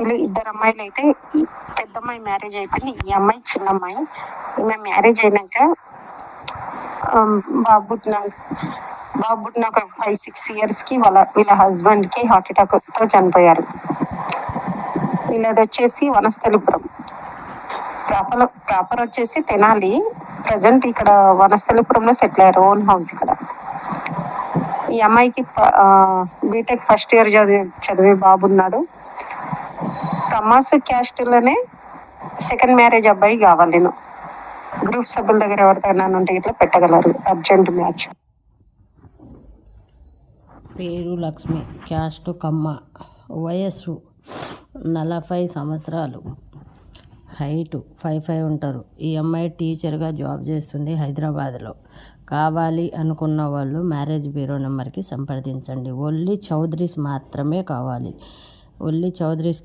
వీళ్ళు ఇద్దరు అమ్మాయిలు అయితే పెద్ద అమ్మాయి మ్యారేజ్ అయిపోయింది, ఈ అమ్మాయి చిన్న అమ్మాయి. ఈమె మ్యారేజ్ అయినాక బాబు పుట్టిన ఒక 5-6 yearsకి వీళ్ళ హస్బెండ్కి హార్ట్ అటాక్తో చనిపోయారు. వీళ్ళది వచ్చేసి వనస్థలిపురం, ప్రాపర్ వచ్చేసి తెనాలి. ప్రజెంట్ ఇక్కడ వనస్థలిపురంలో సెటిల్ అయ్యారు, ఓన్ హౌస్ ఇక్కడ. ఈ అమ్మాయికి బీటెక్ ఫస్ట్ ఇయర్ చదివే బాబు ఉన్నాడు. కమాస్ క్యాస్ట్లోనే సెకండ్ మ్యారేజ్ అబ్బాయి కావాలి. నేను గ్రూప్ సభ్యుల దగ్గర ఎవరికైనా ఉంటే ఇట్లా పెట్టగలరు, అర్జెంట్ మ్యాచ్. పేరు లక్ష్మి, క్యాస్ట్ కమ్మ, వయస్సు 40 సంవత్సరాలు, హైటు 5'5" ఉంటారు. ఈ అమ్మాయి టీచర్గా జాబ్ చేస్తుంది హైదరాబాద్లో. కావాలి అనుకున్న వాళ్ళు మ్యారేజ్ బ్యూరో నెంబర్కి సంప్రదించండి. ఓన్లీ చౌదరీస్ మాత్రమే కావాలి. ఓన్లీ చౌదరీస్